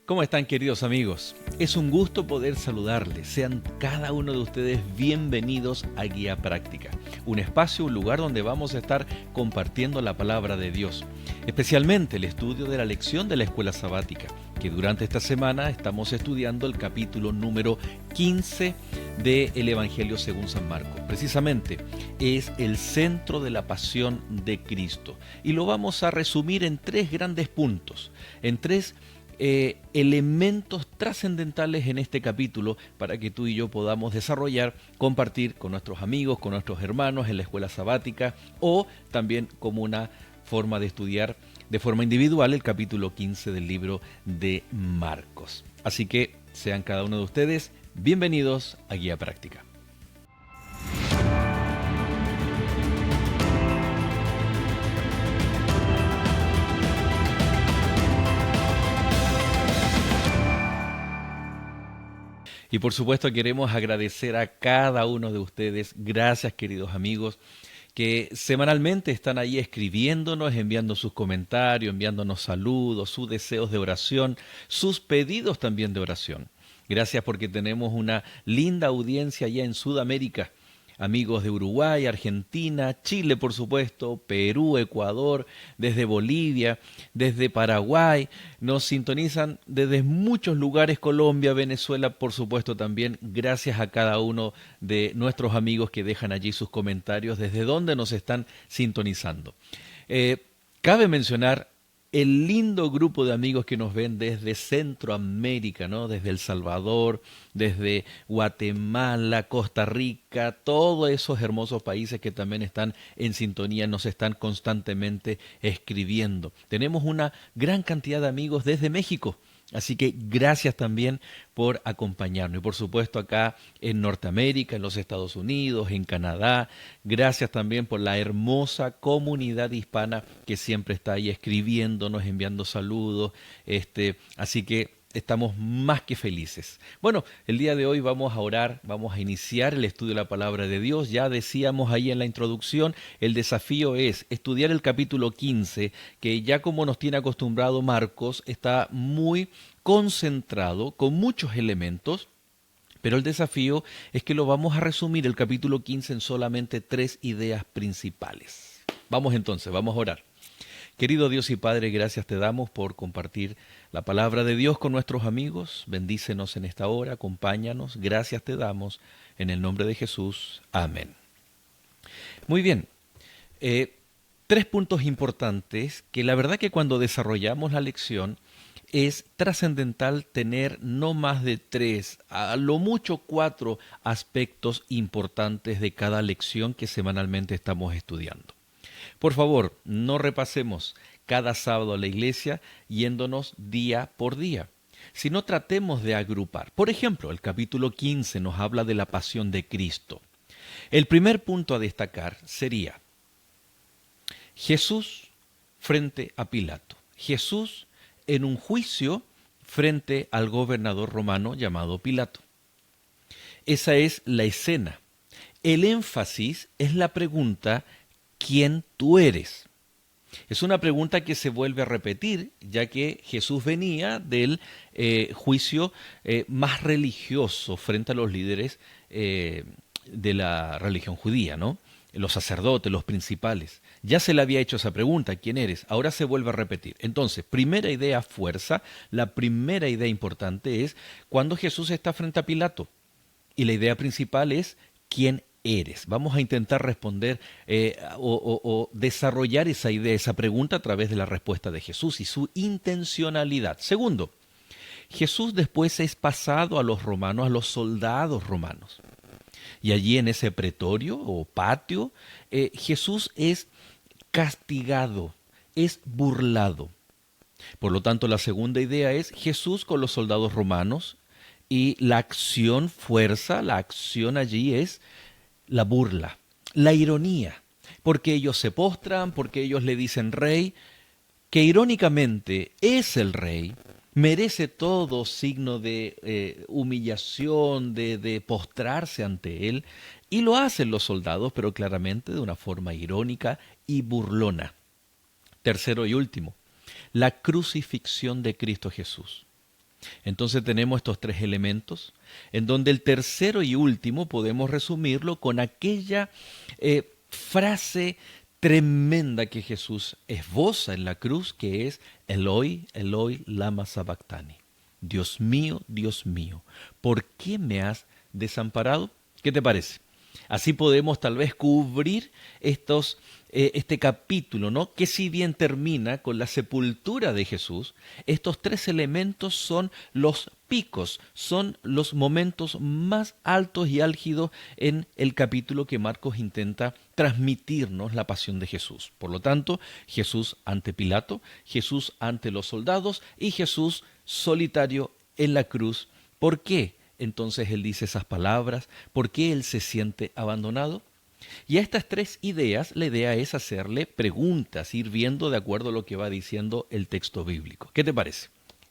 ¿Cómo están, queridos amigos? Es un gusto poder saludarles. Sean cada uno de ustedes bienvenidos a Guía Práctica, un espacio, un lugar donde vamos a estar compartiendo la palabra de Dios, especialmente el estudio de la lección de la escuela sabática, que durante esta semana estamos estudiando el capítulo número 15 del Evangelio según San Marcos. Precisamente es el centro de la pasión de Cristo y lo vamos a resumir en tres grandes puntos, en tres elementos trascendentales en este capítulo para que tú y yo podamos desarrollar, compartir con nuestros amigos, con nuestros hermanos en la escuela sabática o también como una forma de estudiar de forma individual el capítulo 15 del libro de Marcos. Así que sean cada uno de ustedes bienvenidos a Guía Práctica. Y por supuesto queremos agradecer a cada uno de ustedes, gracias queridos amigos, que semanalmente están ahí escribiéndonos, enviando sus comentarios, enviándonos saludos, sus deseos de oración, sus pedidos también de oración. Gracias porque tenemos una linda audiencia allá en Sudamérica. Amigos de Uruguay, Argentina, Chile por supuesto, Perú, Ecuador, desde Bolivia, desde Paraguay, nos sintonizan desde muchos lugares, Colombia, Venezuela por supuesto también, gracias a cada uno de nuestros amigos que dejan allí sus comentarios desde donde nos están sintonizando. Cabe mencionar el lindo grupo de amigos que nos ven desde Centroamérica, ¿no? Desde El Salvador, desde Guatemala, Costa Rica, todos esos hermosos países que también están en sintonía, nos están constantemente escribiendo. Tenemos una gran cantidad de amigos desde México. Así que gracias también por acompañarnos. Y por supuesto acá en Norteamérica, en los Estados Unidos, en Canadá. Gracias también por la hermosa comunidad hispana que siempre está ahí escribiéndonos, enviando saludos. Así que estamos más que felices. Bueno, el día de hoy vamos a orar, vamos a iniciar el estudio de la palabra de Dios. Ya decíamos ahí en la introducción, el desafío es estudiar el capítulo 15, que ya como nos tiene acostumbrado Marcos, está muy concentrado, con muchos elementos, pero el desafío es que lo vamos a resumir el capítulo 15 en solamente 3 ideas principales. Vamos entonces, vamos a orar. Querido Dios y Padre, gracias te damos por compartir la palabra de Dios con nuestros amigos. Bendícenos en esta hora, acompáñanos. Gracias te damos en el nombre de Jesús. Amén. Muy bien. Tres puntos importantes que la verdad que cuando desarrollamos la lección es trascendental tener no más de 3, a lo mucho 4 aspectos importantes de cada lección que semanalmente estamos estudiando. Por favor, no repasemos cada sábado a la iglesia yéndonos día por día, sino tratemos de agrupar. Por ejemplo, el capítulo 15 nos habla de la pasión de Cristo. El primer punto a destacar sería Jesús frente a Pilato. Jesús en un juicio frente al gobernador romano llamado Pilato. Esa es la escena. El énfasis es la pregunta ¿quién tú eres? Es una pregunta que se vuelve a repetir, ya que Jesús venía del juicio más religioso frente a los líderes de la religión judía, ¿no? Los sacerdotes, los principales. Ya se le había hecho esa pregunta, ¿quién eres? Ahora se vuelve a repetir. Entonces, primera idea fuerza, la primera idea importante es cuando Jesús está frente a Pilato. Y la idea principal es ¿quién eres? Vamos a intentar responder o desarrollar esa idea, esa pregunta a través de la respuesta de Jesús y su intencionalidad. Segundo, Jesús después es pasado a los romanos, a los soldados romanos. Y allí en ese pretorio o patio, Jesús es castigado, es burlado. Por lo tanto, la segunda idea es Jesús con los soldados romanos y la acción fuerza, la acción allí es la burla, la ironía, porque ellos se postran, porque ellos le dicen rey, que irónicamente es el rey, merece todo signo de humillación, de postrarse ante él, y lo hacen los soldados, pero claramente de una forma irónica y burlona. Tercero y último, la crucifixión de Cristo Jesús. Entonces tenemos estos tres elementos, en donde el tercero y último podemos resumirlo con aquella frase tremenda que Jesús esboza en la cruz, que es Eloi, Eloi, lama sabactani. Dios mío, ¿por qué me has desamparado? ¿Qué te parece? Así podemos tal vez cubrir este capítulo, ¿no? Que si bien termina con la sepultura de Jesús, estos tres elementos son los picos, son los momentos más altos y álgidos en el capítulo que Marcos intenta transmitirnos la pasión de Jesús. Por lo tanto, Jesús ante Pilato, Jesús ante los soldados y Jesús solitario en la cruz. ¿Por qué entonces él dice esas palabras? ¿Por qué él se siente abandonado? Y a estas tres ideas, la idea es hacerle preguntas, ir viendo de acuerdo a lo que va diciendo el texto bíblico. ¿Qué te parece?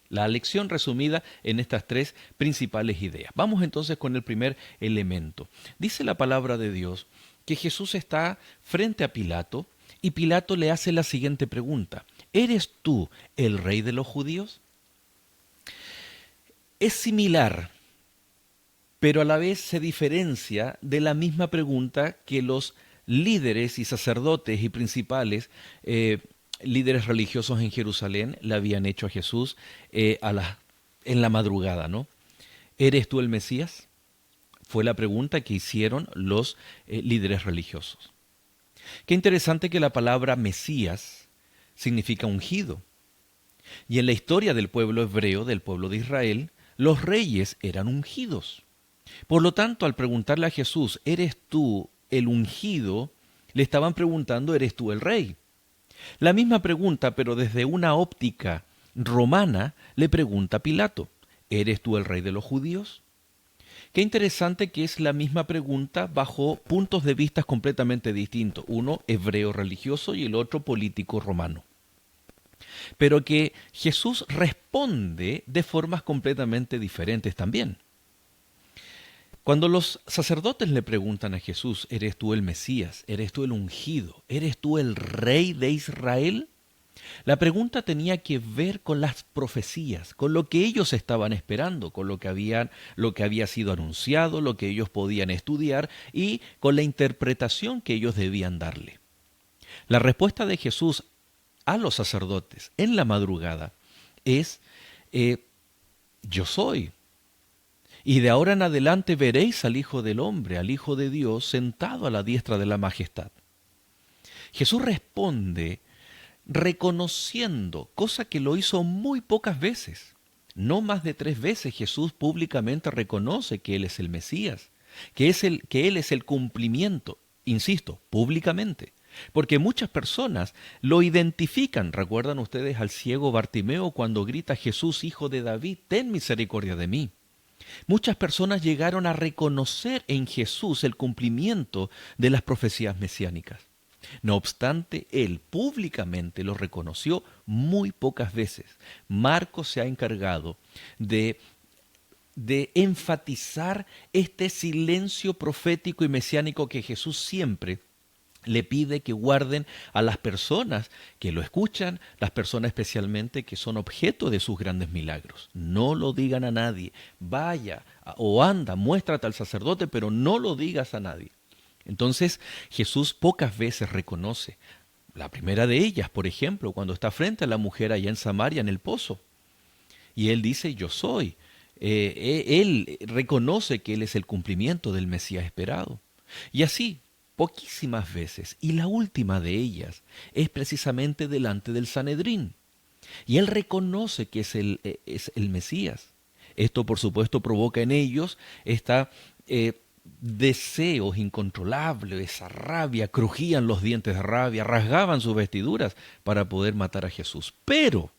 La lección resumida en estas tres principales ideas. Vamos entonces con el primer elemento. Dice la palabra de Dios que Jesús está frente a Pilato y Pilato le hace la siguiente pregunta. ¿Eres tú el rey de los judíos? Es similar, pero a la vez se diferencia de la misma pregunta que los líderes y sacerdotes y principales líderes religiosos en Jerusalén le habían hecho a Jesús en la madrugada, ¿no? ¿Eres tú el Mesías? Fue la pregunta que hicieron los líderes religiosos. Qué interesante que la palabra Mesías significa ungido. Y en la historia del pueblo hebreo, del pueblo de Israel, los reyes eran ungidos. Por lo tanto, al preguntarle a Jesús, ¿eres tú el ungido?, le estaban preguntando, ¿eres tú el rey? La misma pregunta, pero desde una óptica romana, le pregunta Pilato, ¿eres tú el rey de los judíos? Qué interesante que es la misma pregunta bajo puntos de vista completamente distintos, uno hebreo religioso y el otro político romano. Pero que Jesús responde de formas completamente diferentes también. Cuando los sacerdotes le preguntan a Jesús, ¿eres tú el Mesías? ¿Eres tú el ungido? ¿Eres tú el rey de Israel? La pregunta tenía que ver con las profecías, con lo que ellos estaban esperando, con lo que había sido anunciado, lo que ellos podían estudiar y con la interpretación que ellos debían darle. La respuesta de Jesús a los sacerdotes en la madrugada es, yo soy. Y de ahora en adelante veréis al Hijo del Hombre, al Hijo de Dios, sentado a la diestra de la majestad. Jesús responde reconociendo, cosa que lo hizo muy pocas veces. No más de 3 veces Jesús públicamente reconoce que Él es el Mesías, que Él es el cumplimiento, insisto, públicamente. Porque muchas personas lo identifican. ¿Recuerdan ustedes al ciego Bartimeo cuando grita, Jesús, hijo de David, ten misericordia de mí? Muchas personas llegaron a reconocer en Jesús el cumplimiento de las profecías mesiánicas. No obstante, él públicamente lo reconoció muy pocas veces. Marcos se ha encargado de enfatizar este silencio profético y mesiánico que Jesús siempre le pide que guarden a las personas que lo escuchan, las personas especialmente que son objeto de sus grandes milagros. No lo digan a nadie. Vaya o anda, muéstrate al sacerdote, pero no lo digas a nadie. Entonces Jesús pocas veces reconoce. La primera de ellas, por ejemplo, cuando está frente a la mujer allá en Samaria en el pozo. Y él dice, yo soy. Él reconoce que él es el cumplimiento del Mesías esperado. Y así, poquísimas veces, y la última de ellas es precisamente delante del Sanedrín. Y él reconoce que es el Mesías. Esto, por supuesto, provoca en ellos deseos incontrolables, esa rabia, crujían los dientes de rabia, rasgaban sus vestiduras para poder matar a Jesús. Pero,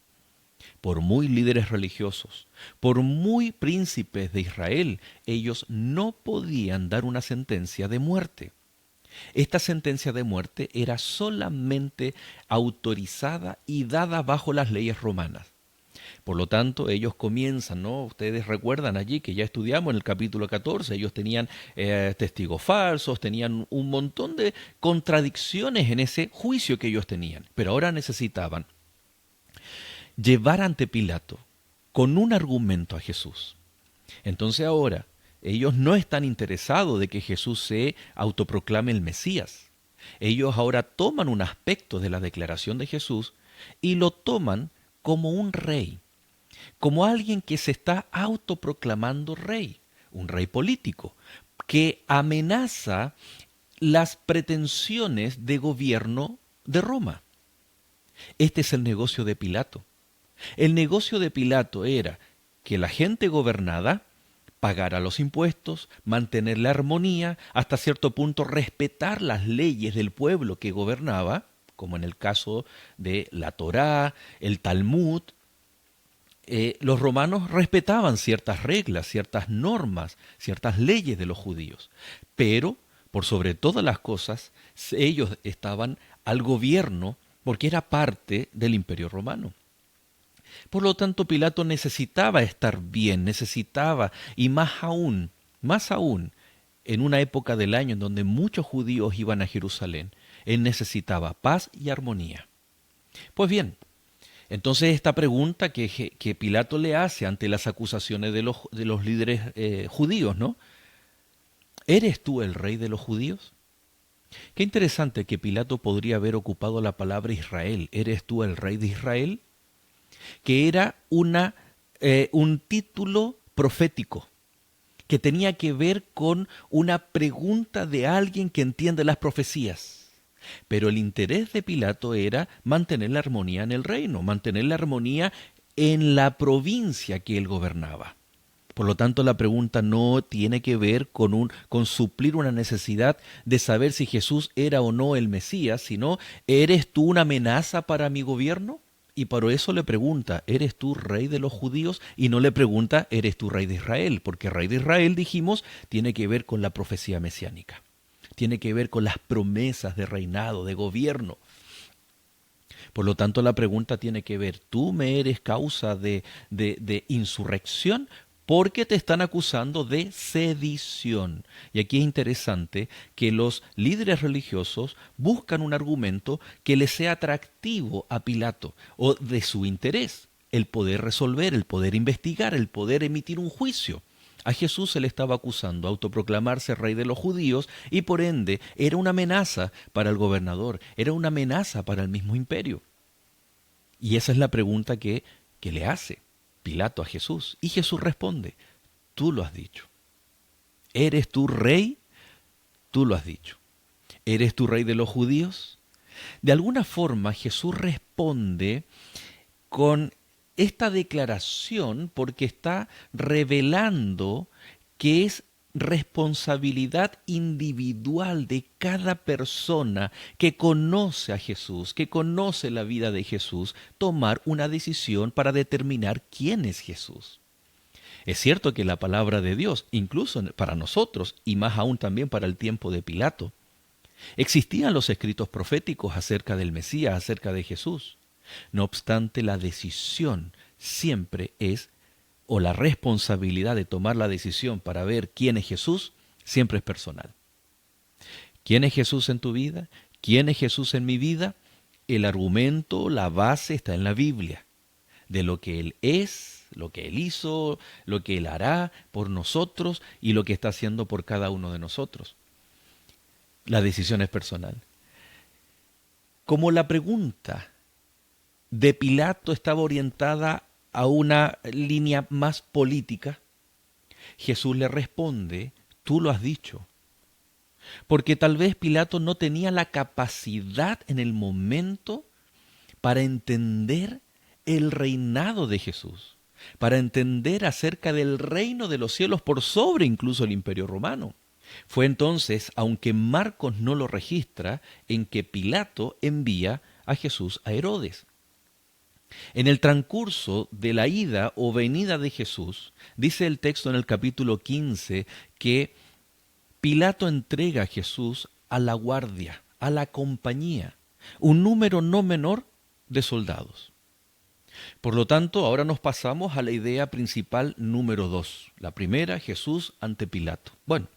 por muy líderes religiosos, por muy príncipes de Israel, ellos no podían dar una sentencia de muerte. Esta sentencia de muerte era solamente autorizada y dada bajo las leyes romanas. Por lo tanto, ellos comienzan, ¿no? Ustedes recuerdan allí que ya estudiamos en el capítulo 14, ellos tenían testigos falsos, tenían un montón de contradicciones en ese juicio que ellos tenían. Pero ahora necesitaban llevar ante Pilato con un argumento a Jesús. Entonces ahora, ellos no están interesados de que Jesús se autoproclame el Mesías. Ellos ahora toman un aspecto de la declaración de Jesús y lo toman como un rey, como alguien que se está autoproclamando rey, un rey político, que amenaza las pretensiones de gobierno de Roma. Este es el negocio de Pilato. El negocio de Pilato era que la gente gobernada pagara los impuestos, mantener la armonía, hasta cierto punto respetar las leyes del pueblo que gobernaba, como en el caso de la Torá, el Talmud. Los romanos respetaban ciertas reglas, ciertas normas, ciertas leyes de los judíos, pero por sobre todas las cosas, ellos estaban al gobierno porque era parte del Imperio Romano. Por lo tanto, Pilato necesitaba estar bien, necesitaba, y más aún, en una época del año en donde muchos judíos iban a Jerusalén, él necesitaba paz y armonía. Pues bien, entonces esta pregunta que Pilato le hace ante las acusaciones de los líderes judíos, ¿no? ¿Eres tú el rey de los judíos? Qué interesante que Pilato podría haber ocupado la palabra Israel. ¿Eres tú el rey de Israel? Que era un título profético, que tenía que ver con una pregunta de alguien que entiende las profecías. Pero el interés de Pilato era mantener la armonía en el reino, mantener la armonía en la provincia que él gobernaba. Por lo tanto, la pregunta no tiene que ver con suplir una necesidad de saber si Jesús era o no el Mesías, sino, ¿eres tú una amenaza para mi gobierno? Y por eso le pregunta, ¿eres tú rey de los judíos? Y no le pregunta, ¿eres tú rey de Israel? Porque rey de Israel, dijimos, tiene que ver con la profecía mesiánica. Tiene que ver con las promesas de reinado, de gobierno. Por lo tanto, la pregunta tiene que ver, ¿tú me eres causa de insurrección? Porque te están acusando de sedición. Y aquí es interesante que los líderes religiosos buscan un argumento que le sea atractivo a Pilato o de su interés, el poder resolver, el poder investigar, el poder emitir un juicio. A Jesús se le estaba acusando autoproclamarse rey de los judíos y por ende era una amenaza para el gobernador, era una amenaza para el mismo imperio. Y esa es la pregunta que le hace Pilato a Jesús. Y Jesús responde, tú lo has dicho. ¿Eres tú rey? Tú lo has dicho. ¿Eres tú rey de los judíos? De alguna forma Jesús responde con esta declaración porque está revelando que es responsabilidad individual de cada persona que conoce a Jesús, que conoce la vida de Jesús, tomar una decisión para determinar quién es Jesús. Es cierto que la palabra de Dios, incluso para nosotros y más aún también para el tiempo de Pilato, existían los escritos proféticos acerca del Mesías, acerca de Jesús. No obstante, la decisión siempre es, o la responsabilidad de tomar la decisión para ver quién es Jesús, siempre es personal. ¿Quién es Jesús en tu vida? ¿Quién es Jesús en mi vida? El argumento, la base está en la Biblia, de lo que Él es, lo que Él hizo, lo que Él hará por nosotros y lo que está haciendo por cada uno de nosotros. La decisión es personal. Como la pregunta de Pilato estaba orientada a una línea más política, Jesús le responde, tú lo has dicho. Porque tal vez Pilato no tenía la capacidad en el momento para entender el reinado de Jesús, para entender acerca del reino de los cielos por sobre incluso el Imperio Romano. Fue entonces, aunque Marcos no lo registra, en que Pilato envía a Jesús a Herodes. En el transcurso de la ida o venida de Jesús, dice el texto en el capítulo 15 que Pilato entrega a Jesús a la guardia, a la compañía, un número no menor de soldados. Por lo tanto, ahora nos pasamos a la idea principal número 2. La primera, Jesús ante Pilato. Bueno,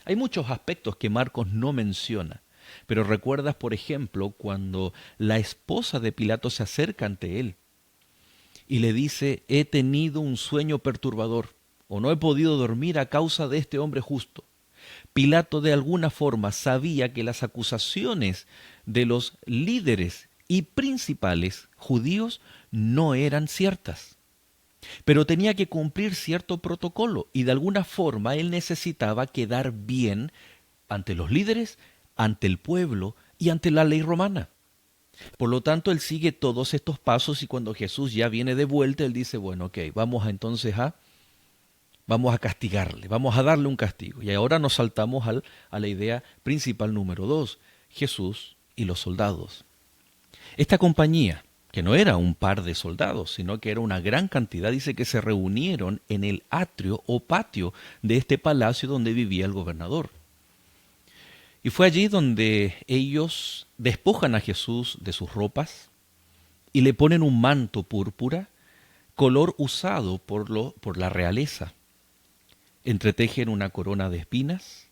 hay muchos aspectos que Marcos no menciona, pero recuerdas, por ejemplo, cuando la esposa de Pilato se acerca ante él y le dice, he tenido un sueño perturbador, o no he podido dormir a causa de este hombre justo. Pilato de alguna forma sabía que las acusaciones de los líderes y principales judíos no eran ciertas, pero tenía que cumplir cierto protocolo y de alguna forma él necesitaba quedar bien ante los líderes, ante el pueblo y ante la ley romana. Por lo tanto, él sigue todos estos pasos y cuando Jesús ya viene de vuelta, él dice, bueno, ok, vamos a castigarle, vamos a darle un castigo. Y ahora nos saltamos a la idea principal número 2, Jesús y los soldados. Esta compañía, que no era un par de soldados, sino que era una gran cantidad, dice que se reunieron en el atrio o patio de este palacio donde vivía el gobernador. Y fue allí donde ellos despojan a Jesús de sus ropas y le ponen un manto púrpura, color usado por la realeza. Entretejen una corona de espinas,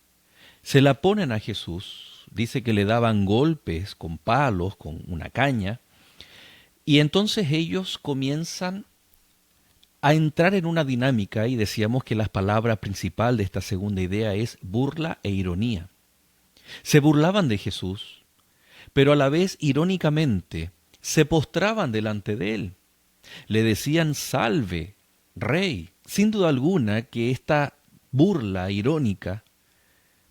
se la ponen a Jesús, dice que le daban golpes con palos, con una caña, y entonces ellos comienzan a entrar en una dinámica, y decíamos que la palabra principal de esta segunda idea es burla e ironía. Se burlaban de Jesús, pero a la vez, irónicamente, se postraban delante de él. Le decían, salve, rey. Sin duda alguna que esta burla irónica,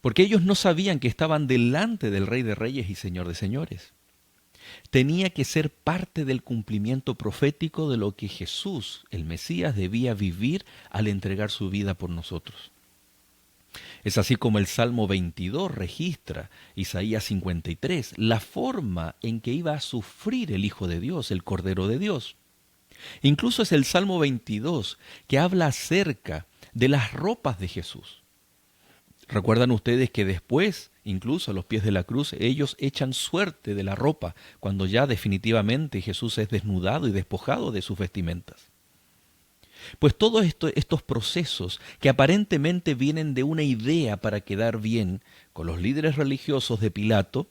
porque ellos no sabían que estaban delante del Rey de Reyes y Señor de Señores, tenía que ser parte del cumplimiento profético de lo que Jesús, el Mesías, debía vivir al entregar su vida por nosotros. Es así como el Salmo 22 registra, Isaías 53, la forma en que iba a sufrir el Hijo de Dios, el Cordero de Dios. Incluso es el Salmo 22 que habla acerca de las ropas de Jesús. Recuerdan ustedes que después, incluso a los pies de la cruz, ellos echan suerte de la ropa, cuando ya definitivamente Jesús es desnudado y despojado de sus vestimentas. Pues todos estos procesos que aparentemente vienen de una idea para quedar bien con los líderes religiosos de Pilato,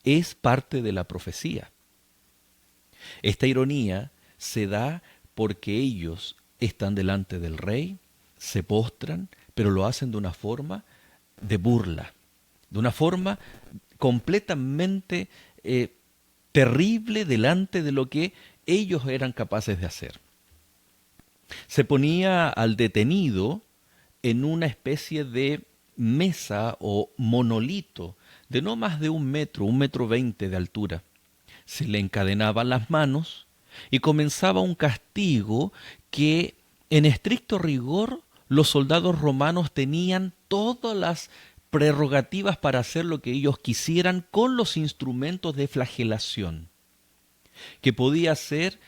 es parte de la profecía. Esta ironía se da porque ellos están delante del rey, se postran, pero lo hacen de una forma de burla, de una forma completamente terrible delante de lo que ellos eran capaces de hacer. Se ponía al detenido en una especie de mesa o monolito de no más de 1 metro, 1,20 metros de altura. Se le encadenaban las manos y comenzaba un castigo que, en estricto rigor, los soldados romanos tenían todas las prerrogativas para hacer lo que ellos quisieran con los instrumentos de flagelación, que podía ser,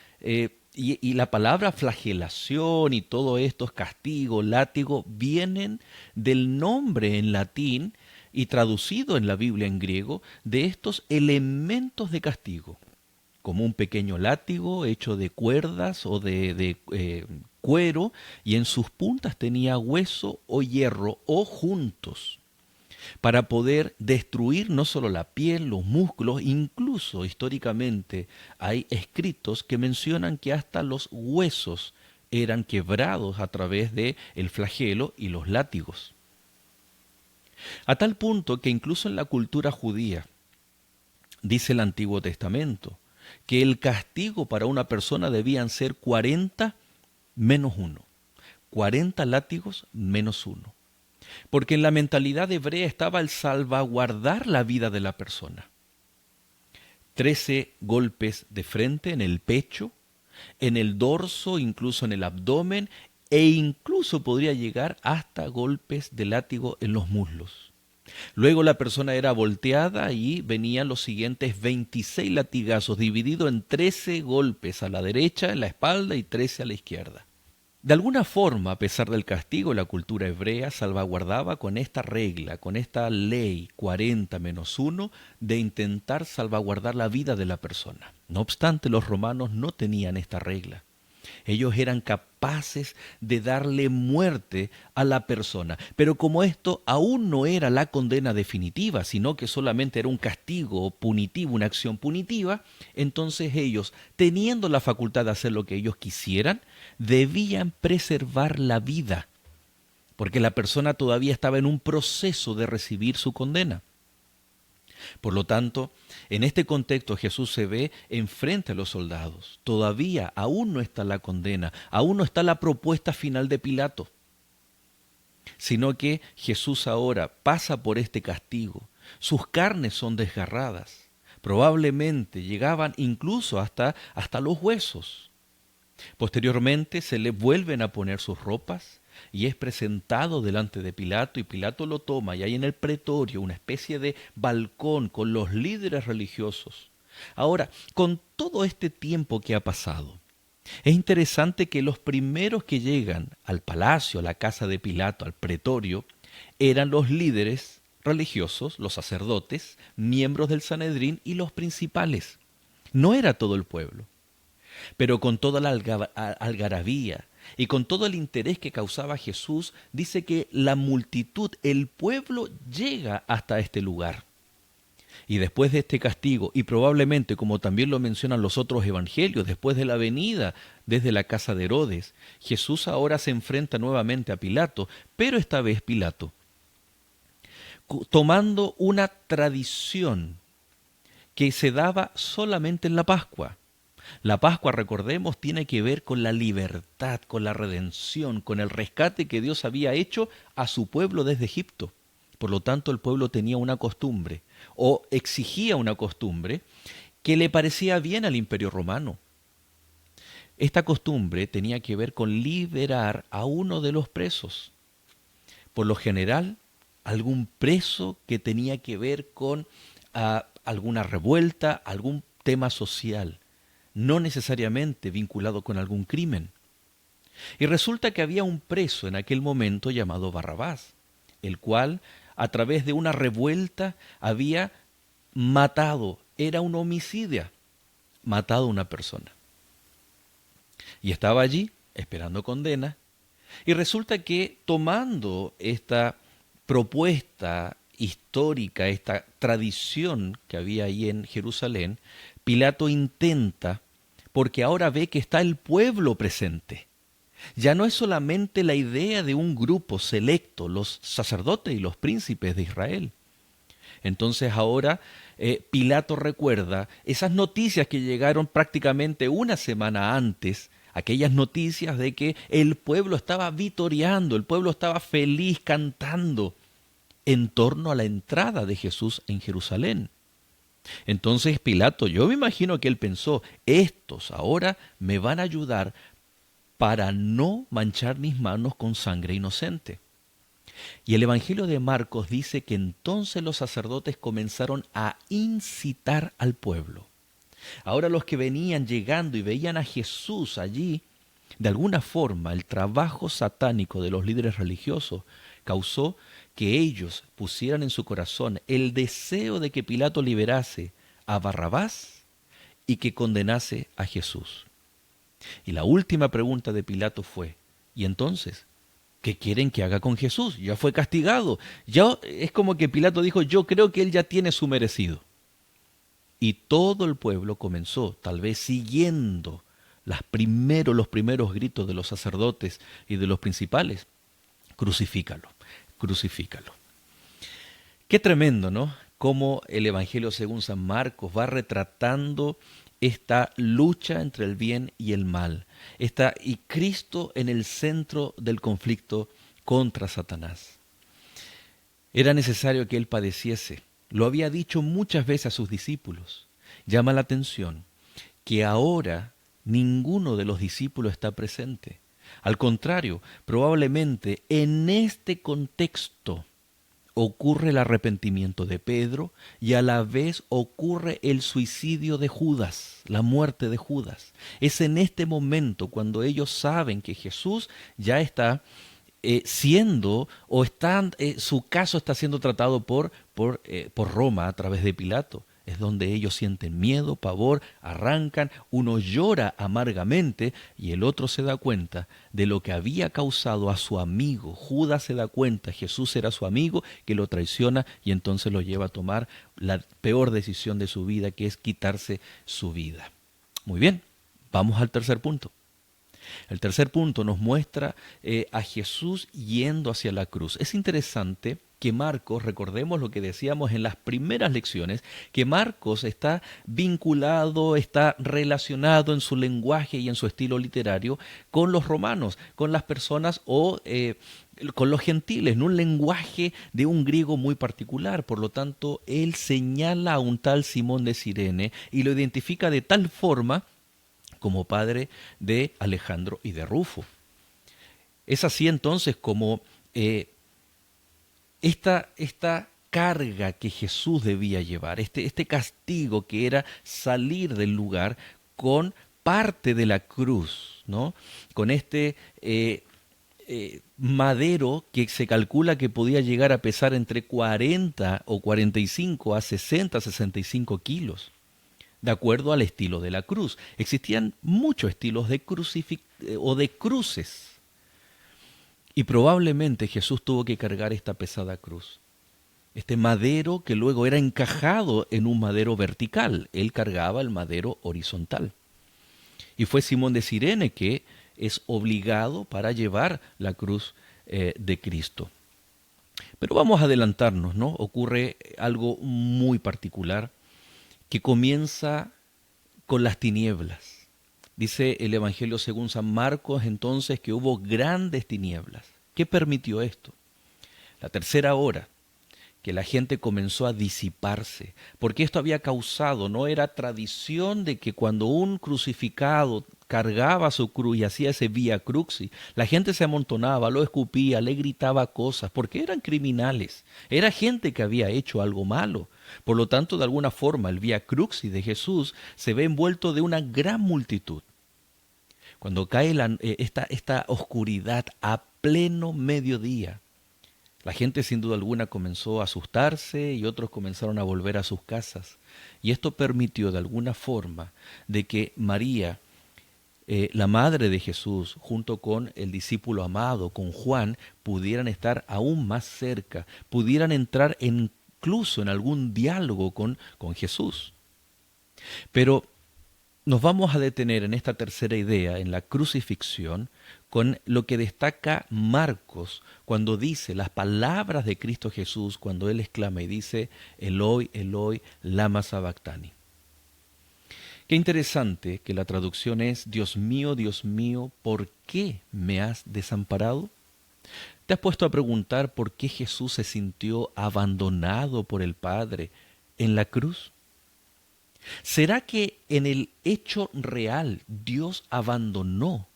y la palabra flagelación y todos estos castigos, látigo, vienen del nombre en latín y traducido en la Biblia en griego de estos elementos de castigo, como un pequeño látigo hecho de cuerdas o de cuero, y en sus puntas tenía hueso o hierro o juntos, para poder destruir no solo la piel, los músculos, incluso históricamente hay escritos que mencionan que hasta los huesos eran quebrados a través de el flagelo y los látigos. A tal punto que incluso en la cultura judía, dice el Antiguo Testamento, que el castigo para una persona debían ser 40 menos 1. 40 látigos menos 1. Porque en la mentalidad hebrea estaba el salvaguardar la vida de la persona. 13 golpes de frente en el pecho, en el dorso, incluso en el abdomen, e incluso podría llegar hasta golpes de látigo en los muslos. Luego la persona era volteada y venían los siguientes 26 latigazos, divididos en 13 golpes a la derecha, en la espalda, y 13 a la izquierda. De alguna forma, a pesar del castigo, la cultura hebrea salvaguardaba con esta regla, con esta ley 40 menos 1, de intentar salvaguardar la vida de la persona. No obstante, los romanos no tenían esta regla. Ellos eran capaces de darle muerte a la persona. Pero como esto aún no era la condena definitiva, sino que solamente era un castigo punitivo, una acción punitiva, entonces ellos, teniendo la facultad de hacer lo que ellos quisieran, debían preservar la vida, porque la persona todavía estaba en un proceso de recibir su condena. Por lo tanto, en este contexto Jesús se ve enfrente a los soldados. Todavía aún no está la condena, aún no está la propuesta final de Pilato, sino que Jesús ahora pasa por este castigo. Sus carnes son desgarradas, probablemente llegaban incluso hasta los huesos. Posteriormente se le vuelven a poner sus ropas y es presentado delante de Pilato, y Pilato lo toma, y hay en el pretorio una especie de balcón con los líderes religiosos. Ahora, con todo este tiempo que ha pasado, es interesante que los primeros que llegan al palacio, a la casa de Pilato, al pretorio, eran los líderes religiosos, los sacerdotes, miembros del Sanedrín y los principales. No era todo el pueblo. Pero con toda la algarabía y con todo el interés que causaba Jesús, dice que la multitud, el pueblo, llega hasta este lugar. Y después de este castigo, y probablemente, como también lo mencionan los otros evangelios, después de la venida desde la casa de Herodes, Jesús ahora se enfrenta nuevamente a Pilato, pero esta vez Pilato, tomando una tradición que se daba solamente en la Pascua. La Pascua, recordemos, tiene que ver con la libertad, con la redención, con el rescate que Dios había hecho a su pueblo desde Egipto. Por lo tanto, el pueblo tenía una costumbre, o exigía una costumbre, que le parecía bien al Imperio Romano. Esta costumbre tenía que ver con liberar a uno de los presos. Por lo general, algún preso que tenía que ver con alguna revuelta, algún tema social, no necesariamente vinculado con algún crimen. Y resulta que había un preso en aquel momento llamado Barrabás, el cual, a través de una revuelta, había matado, era un homicida, matado a una persona. Y estaba allí, esperando condena, y resulta que tomando esta propuesta histórica, esta tradición que había ahí en Jerusalén, Pilato intenta, porque ahora ve que está el pueblo presente. Ya no es solamente la idea de un grupo selecto, los sacerdotes y los príncipes de Israel. Entonces ahora Pilato recuerda esas noticias que llegaron prácticamente una semana antes, aquellas noticias de que el pueblo estaba vitoreando, el pueblo estaba feliz cantando en torno a la entrada de Jesús en Jerusalén. Entonces Pilato, yo me imagino que él pensó, estos ahora me van a ayudar para no manchar mis manos con sangre inocente. Y el Evangelio de Marcos dice que entonces los sacerdotes comenzaron a incitar al pueblo. Ahora los que venían llegando y veían a Jesús allí, de alguna forma el trabajo satánico de los líderes religiosos causó que ellos pusieran en su corazón el deseo de que Pilato liberase a Barrabás y que condenase a Jesús. Y la última pregunta de Pilato fue, ¿y entonces qué quieren que haga con Jesús? Ya fue castigado. Ya es como que Pilato dijo, yo creo que él ya tiene su merecido. Y todo el pueblo comenzó, tal vez siguiendo los primeros gritos de los sacerdotes y de los principales, crucifícalo, crucifícalo. Qué tremendo, ¿no? Cómo el Evangelio según San Marcos va retratando esta lucha entre el bien y el mal, y Cristo en el centro del conflicto contra Satanás. Era necesario que él padeciese. Lo había dicho muchas veces a sus discípulos. Llama la atención que ahora ninguno de los discípulos está presente. Al contrario, probablemente en este contexto ocurre el arrepentimiento de Pedro y a la vez ocurre el suicidio de Judas, la muerte de Judas. Es en este momento cuando ellos saben que Jesús ya está su caso está siendo tratado por Roma a través de Pilato. es donde ellos sienten miedo, pavor, arrancan, uno llora amargamente y el otro se da cuenta de lo que había causado a su amigo. Judas se da cuenta, Jesús era su amigo, que lo traiciona y entonces lo lleva a tomar la peor decisión de su vida, que es quitarse su vida. Muy bien, vamos al tercer punto. El tercer punto nos muestra a Jesús yendo hacia la cruz. Es interesante que Marcos, recordemos lo que decíamos en las primeras lecciones, que Marcos está vinculado, está relacionado en su lenguaje y en su estilo literario con los romanos, con las personas o con los gentiles, en un lenguaje de un griego muy particular. Por lo tanto, él señala a un tal Simón de Cirene y lo identifica de tal forma como padre de Alejandro y de Rufo. Es así entonces como esta carga que Jesús debía llevar, este castigo que era salir del lugar con parte de la cruz, ¿no? Con este madero que se calcula que podía llegar a pesar entre 40 o 45 a 60, 65 kilos. De acuerdo al estilo de la cruz. Existían muchos estilos de o de cruces. Y probablemente Jesús tuvo que cargar esta pesada cruz. Este madero que luego era encajado en un madero vertical. Él cargaba el madero horizontal. Y fue Simón de Cirene que es obligado para llevar la cruz de Cristo. Pero vamos a adelantarnos, ¿no? Ocurre algo muy particular que comienza con las tinieblas. Dice el Evangelio según San Marcos entonces que hubo grandes tinieblas. ¿Qué permitió esto? La tercera hora, que la gente comenzó a disiparse, porque esto había causado, no era tradición de que cuando un crucificado cargaba su cruz y hacía ese vía crucis, la gente se amontonaba, lo escupía, le gritaba cosas, porque eran criminales, era gente que había hecho algo malo. Por lo tanto, de alguna forma, el vía crucis de Jesús se ve envuelto de una gran multitud. Cuando cae esta oscuridad a pleno mediodía, la gente sin duda alguna comenzó a asustarse y otros comenzaron a volver a sus casas. Y esto permitió de alguna forma de que María, la madre de Jesús, junto con el discípulo amado, con Juan, pudieran estar aún más cerca, pudieran entrar incluso en algún diálogo con Jesús. Pero nos vamos a detener en esta tercera idea, en la crucifixión, con lo que destaca Marcos cuando dice las palabras de Cristo Jesús, cuando Él exclama y dice, Eloi, Eloi, lama sabactani. Qué interesante que la traducción es, Dios mío, ¿por qué me has desamparado? ¿Te has puesto a preguntar por qué Jesús se sintió abandonado por el Padre en la cruz? ¿Será que en el hecho real Dios abandonó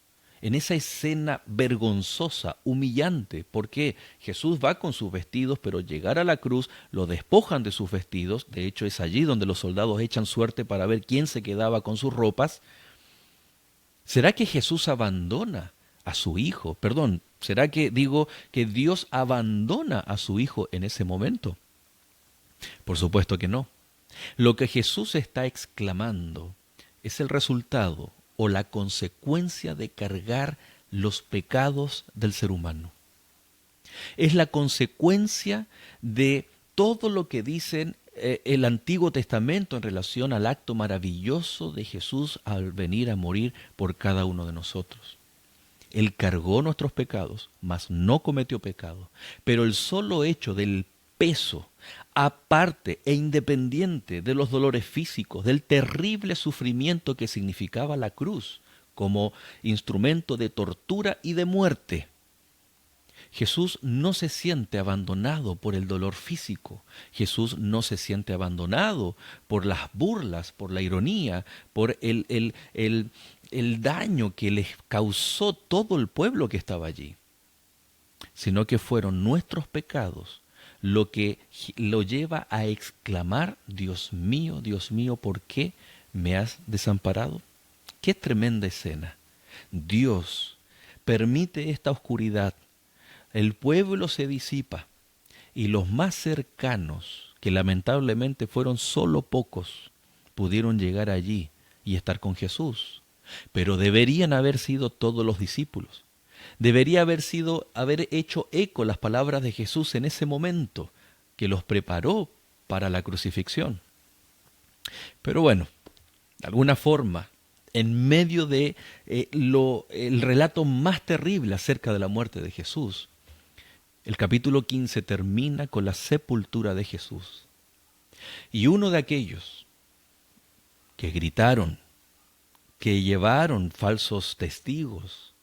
en esa escena vergonzosa, humillante? Porque Jesús va con sus vestidos, pero llegar a la cruz lo despojan de sus vestidos. De hecho, es allí donde los soldados echan suerte para ver quién se quedaba con sus ropas. ¿Será que Jesús abandona a su hijo? Perdón, ¿será que digo que Dios abandona a su hijo en ese momento? Por supuesto que no. Lo que Jesús está exclamando es el resultado o la consecuencia de cargar los pecados del ser humano. Es la consecuencia de todo lo que dicen el Antiguo Testamento en relación al acto maravilloso de Jesús al venir a morir por cada uno de nosotros. Él cargó nuestros pecados, mas no cometió pecado. Pero el solo hecho del peso, aparte e independiente de los dolores físicos, del terrible sufrimiento que significaba la cruz como instrumento de tortura y de muerte, Jesús no se siente abandonado por el dolor físico. Jesús no se siente abandonado por las burlas, por la ironía, por el daño que les causó todo el pueblo que estaba allí, sino que fueron nuestros pecados lo que lo lleva a exclamar, Dios mío, ¿por qué me has desamparado? Qué tremenda escena. Dios permite esta oscuridad, el pueblo se disipa y los más cercanos que lamentablemente fueron solo pocos, pudieron llegar allí y estar con Jesús. Pero deberían haber sido todos los discípulos. Debería haber hecho eco las palabras de Jesús en ese momento, que los preparó para la crucifixión. Pero bueno, de alguna forma, en medio de el relato más terrible acerca de la muerte de Jesús, el capítulo 15 termina con la sepultura de Jesús. Y uno de aquellos que gritaron, que llevaron falsos testigos,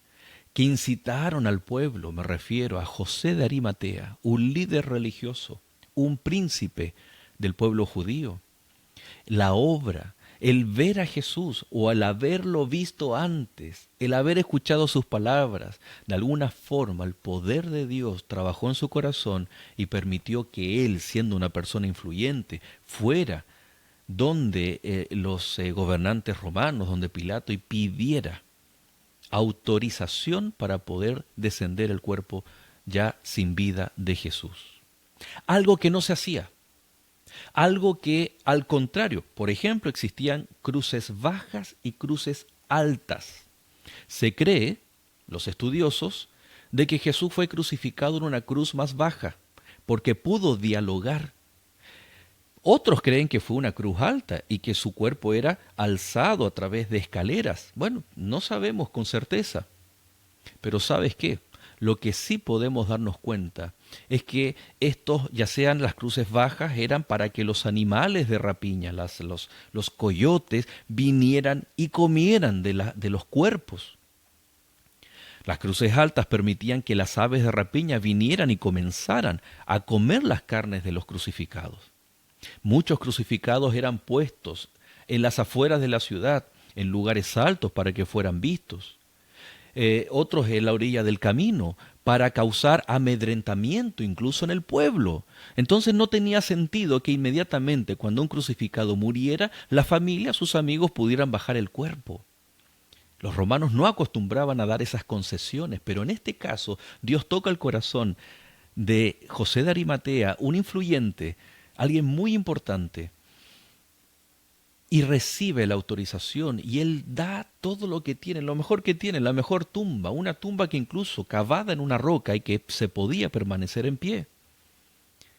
que incitaron al pueblo, me refiero a José de Arimatea, un líder religioso, un príncipe del pueblo judío. La obra, el ver a Jesús o al haberlo visto antes, el haber escuchado sus palabras, de alguna forma el poder de Dios trabajó en su corazón y permitió que él, siendo una persona influyente, fuera donde los gobernantes romanos, donde Pilato, y pidiera autorización para poder descender el cuerpo ya sin vida de Jesús. Algo que no se hacía. Algo que, al contrario, por ejemplo, existían cruces bajas y cruces altas. Se cree, los estudiosos, de que Jesús fue crucificado en una cruz más baja, porque pudo dialogar. Otros creen que fue una cruz alta y que su cuerpo era alzado a través de escaleras. Bueno, no sabemos con certeza. Pero ¿sabes qué? Lo que sí podemos darnos cuenta es que estos, ya sean las cruces bajas, eran para que los animales de rapiña, los coyotes, vinieran y comieran de los cuerpos. Las cruces altas permitían que las aves de rapiña vinieran y comenzaran a comer las carnes de los crucificados. Muchos crucificados eran puestos en las afueras de la ciudad, en lugares altos para que fueran vistos. Otros en la orilla del camino, para causar amedrentamiento incluso en el pueblo. Entonces no tenía sentido que inmediatamente cuando un crucificado muriera, la familia, sus amigos pudieran bajar el cuerpo. Los romanos no acostumbraban a dar esas concesiones, pero en este caso Dios toca el corazón de José de Arimatea, un influyente, alguien muy importante, y recibe la autorización y él da todo lo que tiene, lo mejor que tiene, la mejor tumba, una tumba que incluso cavada en una roca y que se podía permanecer en pie.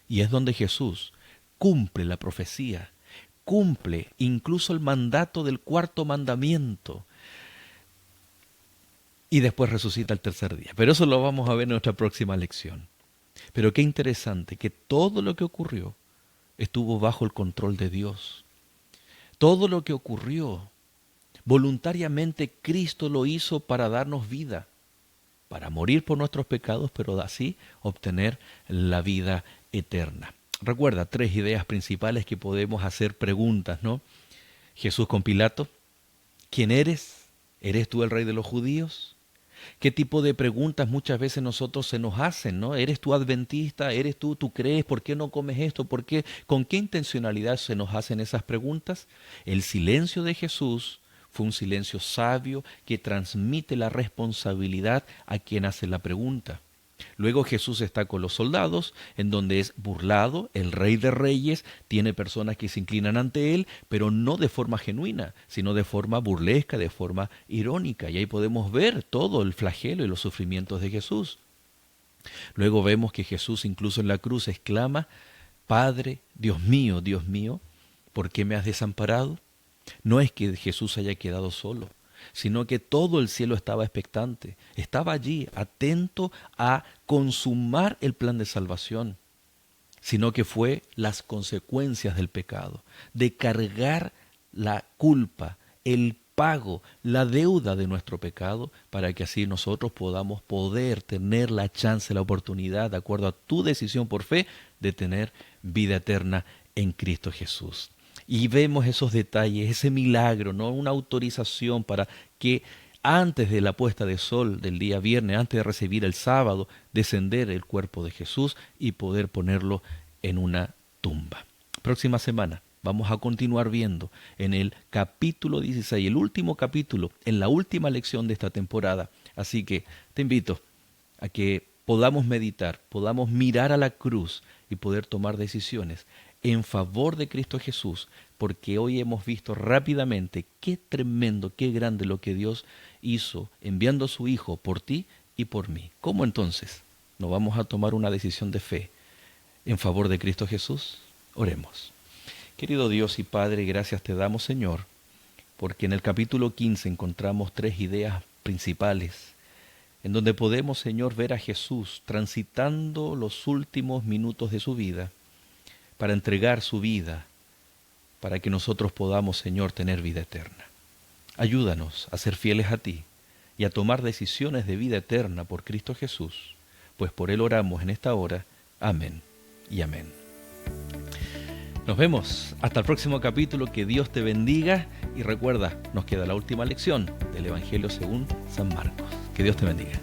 Y es donde Jesús cumple la profecía, cumple incluso el mandato del cuarto mandamiento y después resucita el tercer día. Pero eso lo vamos a ver en nuestra próxima lección. Pero qué interesante que todo lo que ocurrió estuvo bajo el control de Dios. Todo lo que ocurrió, voluntariamente Cristo lo hizo para darnos vida, para morir por nuestros pecados, pero así obtener la vida eterna. Recuerda, 3 ideas principales que podemos hacer preguntas, ¿no? Jesús con Pilato, ¿quién eres? ¿Eres tú el rey de los judíos? ¿Qué tipo de preguntas muchas veces nosotros se nos hacen, ¿no? ¿Eres tú adventista? ¿Eres tú crees? ¿Por qué no comes esto? ¿Por qué? ¿Con qué intencionalidad se nos hacen esas preguntas? El silencio de Jesús fue un silencio sabio que transmite la responsabilidad a quien hace la pregunta. Luego Jesús está con los soldados, en donde es burlado, el rey de reyes, tiene personas que se inclinan ante él, pero no de forma genuina, sino de forma burlesca, de forma irónica. Y ahí podemos ver todo el flagelo y los sufrimientos de Jesús. Luego vemos que Jesús incluso en la cruz exclama, Padre, Dios mío, ¿por qué me has desamparado? No es que Jesús haya quedado solo, sino que todo el cielo estaba expectante, estaba allí, atento a consumar el plan de salvación, sino que fue las consecuencias del pecado, de cargar la culpa, el pago, la deuda de nuestro pecado, para que así nosotros podamos tener la chance, la oportunidad, de acuerdo a tu decisión por fe, de tener vida eterna en Cristo Jesús. Y vemos esos detalles, ese milagro, ¿no? Una autorización para que antes de la puesta de sol del día viernes, antes de recibir el sábado, descender el cuerpo de Jesús y poder ponerlo en una tumba. Próxima semana vamos a continuar viendo en el capítulo 16, el último capítulo, en la última lección de esta temporada. Así que te invito a que podamos meditar, podamos mirar a la cruz y poder tomar decisiones en favor de Cristo Jesús, porque hoy hemos visto rápidamente qué tremendo, qué grande lo que Dios hizo enviando a su Hijo por ti y por mí. ¿Cómo entonces no vamos a tomar una decisión de fe en favor de Cristo Jesús? Oremos. Querido Dios y Padre, gracias te damos, Señor, porque en el capítulo 15 encontramos 3 ideas principales, en donde podemos, Señor, ver a Jesús transitando los últimos minutos de su vida para entregar su vida, para que nosotros podamos, Señor, tener vida eterna. Ayúdanos a ser fieles a ti y a tomar decisiones de vida eterna por Cristo Jesús, pues por Él oramos en esta hora. Amén y amén. Nos vemos hasta el próximo capítulo, que Dios te bendiga y recuerda, nos queda la última lección del Evangelio según San Marcos. Que Dios te bendiga.